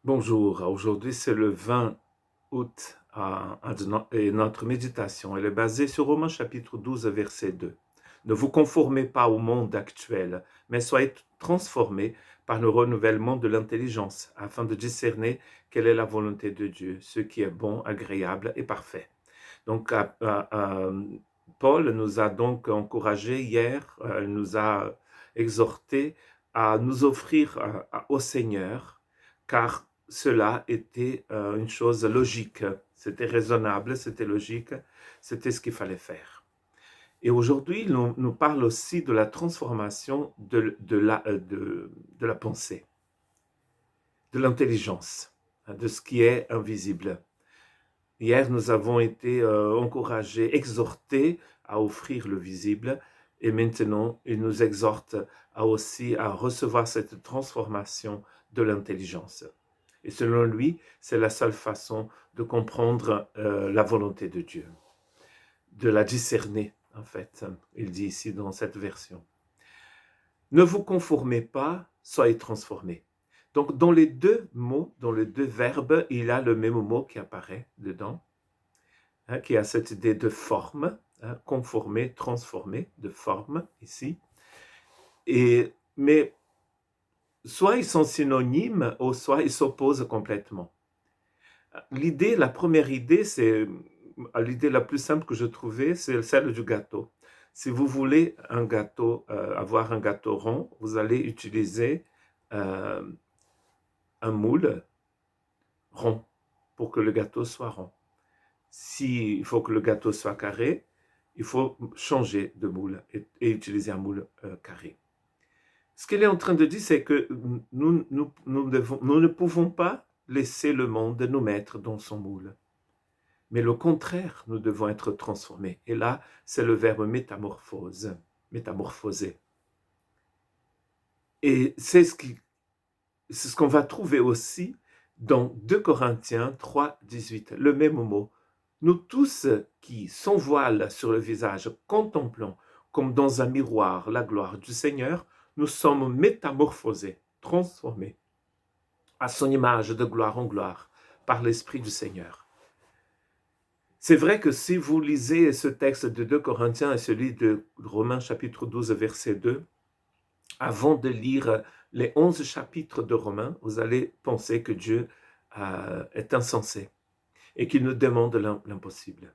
Bonjour, aujourd'hui c'est le 20 août et notre méditation elle est basée sur Romains chapitre 12 verset 2. Ne vous conformez pas au monde actuel, mais soyez transformés par le renouvellement de l'intelligence afin de discerner quelle est la volonté de Dieu, ce qui est bon, agréable et parfait. Donc, Paul nous a donc encouragé hier, nous a exhorté à nous offrir au Seigneur, car cela était une chose logique, c'était raisonnable, c'était logique, c'était ce qu'il fallait faire. Et aujourd'hui, il nous parle aussi de la transformation de la pensée, de l'intelligence, de ce qui est invisible. Hier, nous avons été encouragés, exhortés à offrir le visible, et maintenant, il nous exhorte aussi à recevoir cette transformation de l'intelligence. Et selon lui, c'est la seule façon de comprendre la volonté de Dieu, de la discerner, en fait, il dit ici dans cette version. Ne vous conformez pas, soyez transformés. Donc, dans les deux mots, dans les deux verbes, il y a le même mot qui apparaît dedans. Qui a cette idée de forme, conformer, transformer, de forme ici. Mais soit ils sont synonymes, ou soit ils s'opposent complètement. La première idée, c'est l'idée la plus simple que je trouvais, c'est celle du gâteau. Si vous voulez avoir un gâteau rond, vous allez utiliser euh, un moule rond pour que le gâteau soit rond. S'il faut que le gâteau soit carré, il faut changer de moule et utiliser un moule carré. Ce qu'il est en train de dire, c'est que nous ne pouvons pas laisser le monde nous mettre dans son moule. Mais le contraire, nous devons être transformés. Et là, c'est le verbe métamorphose, métamorphoser. Et c'est ce qu'on va trouver aussi dans 2 Corinthiens 3, 18, le même mot. Nous tous qui, sans voile sur le visage, contemplons comme dans un miroir la gloire du Seigneur, nous sommes métamorphosés, transformés à son image de gloire en gloire par l'Esprit du Seigneur. C'est vrai que si vous lisez ce texte de 2 Corinthiens et celui de Romains chapitre 12 verset 2, avant de lire les 11 chapitres de Romains, vous allez penser que Dieu est insensé et qu'il nous demande l'impossible.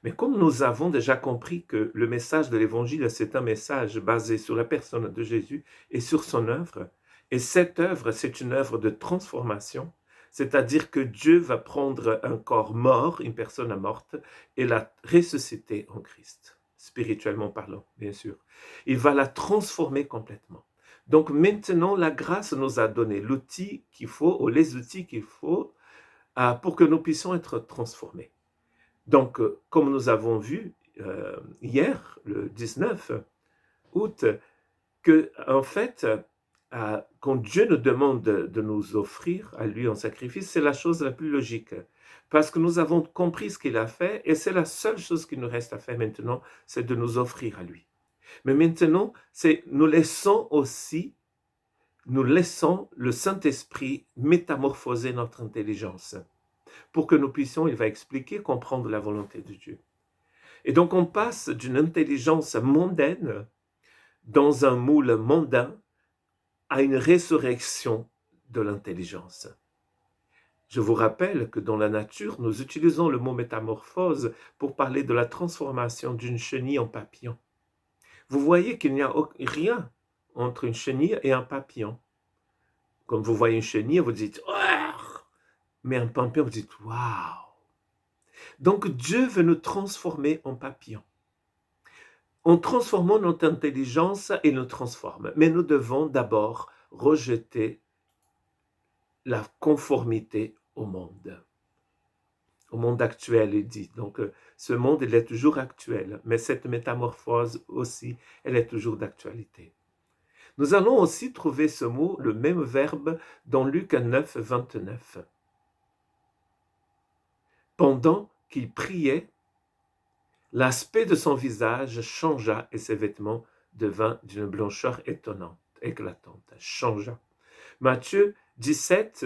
Mais comme nous avons déjà compris que le message de l'Évangile, c'est un message basé sur la personne de Jésus et sur son œuvre, et cette œuvre, c'est une œuvre de transformation, c'est-à-dire que Dieu va prendre un corps mort, une personne morte, et la ressusciter en Christ, spirituellement parlant, bien sûr. Il va la transformer complètement. Donc maintenant, la grâce nous a donné l'outil qu'il faut, ou les outils qu'il faut, pour que nous puissions être transformés. Donc, comme nous avons vu hier, le 19 août, que en fait, quand Dieu nous demande de nous offrir à lui en sacrifice, c'est la chose la plus logique. Parce que nous avons compris ce qu'il a fait et c'est la seule chose qu'il nous reste à faire maintenant, c'est de nous offrir à lui. Mais maintenant, nous laissons le Saint-Esprit métamorphoser notre intelligence pour que nous puissions, il va expliquer, comprendre la volonté de Dieu. Et donc on passe d'une intelligence mondaine dans un moule mondain à une résurrection de l'intelligence. Je vous rappelle que dans la nature, nous utilisons le mot métamorphose pour parler de la transformation d'une chenille en papillon. Vous voyez qu'il n'y a rien entre une chenille et un papillon. Comme vous voyez une chenille, vous dites « oh !» mais un papillon, vous dites « waouh !» Donc Dieu veut nous transformer en papillon. En transformant notre intelligence, il nous transforme. Mais nous devons d'abord rejeter la conformité au monde actuel, il dit. Donc, ce monde, il est toujours actuel, mais cette métamorphose aussi, elle est toujours d'actualité. Nous allons aussi trouver ce mot, le même verbe, dans Luc 9, 29. Pendant qu'il priait, l'aspect de son visage changea et ses vêtements devinrent d'une blancheur étonnante, éclatante, changea. Matthieu 17,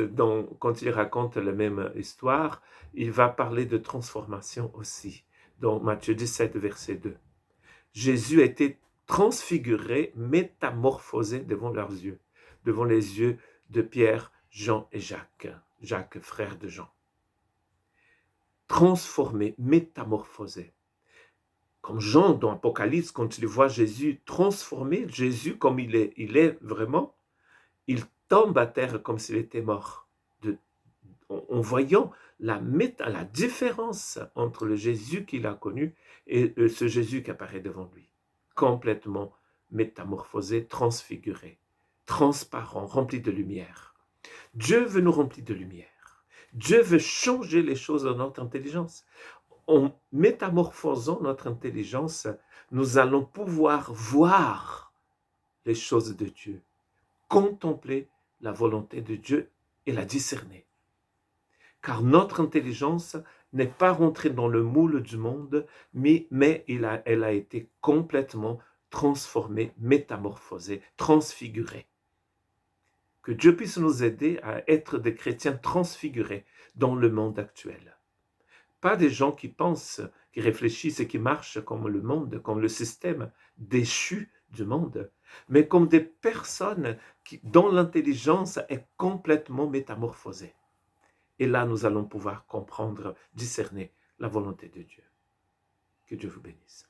quand il raconte la même histoire, il va parler de transformation aussi. Dans Matthieu 17, verset 2. Jésus a été transfiguré, métamorphosé devant leurs yeux, devant les yeux de Pierre, Jean et Jacques. Jacques, frère de Jean. Transformé, métamorphosé. Comme Jean dans l'Apocalypse, quand il voit Jésus transformé, Jésus comme il est vraiment, il tombe à terre comme s'il était mort. En voyant la différence entre le Jésus qu'il a connu et ce Jésus qui apparaît devant lui. Complètement métamorphosé, transfiguré, transparent, rempli de lumière. Dieu veut nous remplir de lumière. Dieu veut changer les choses dans notre intelligence. En métamorphosant notre intelligence, nous allons pouvoir voir les choses de Dieu, contempler la volonté de Dieu et la discerner. Car notre intelligence n'est pas rentrée dans le moule du monde, mais elle a été complètement transformée, métamorphosée, transfigurée. Que Dieu puisse nous aider à être des chrétiens transfigurés dans le monde actuel. Pas des gens qui pensent, qui réfléchissent et qui marchent comme le monde, comme le système déchu du monde, mais comme des personnes dont l'intelligence est complètement métamorphosée. Et là, nous allons pouvoir comprendre, discerner la volonté de Dieu. Que Dieu vous bénisse.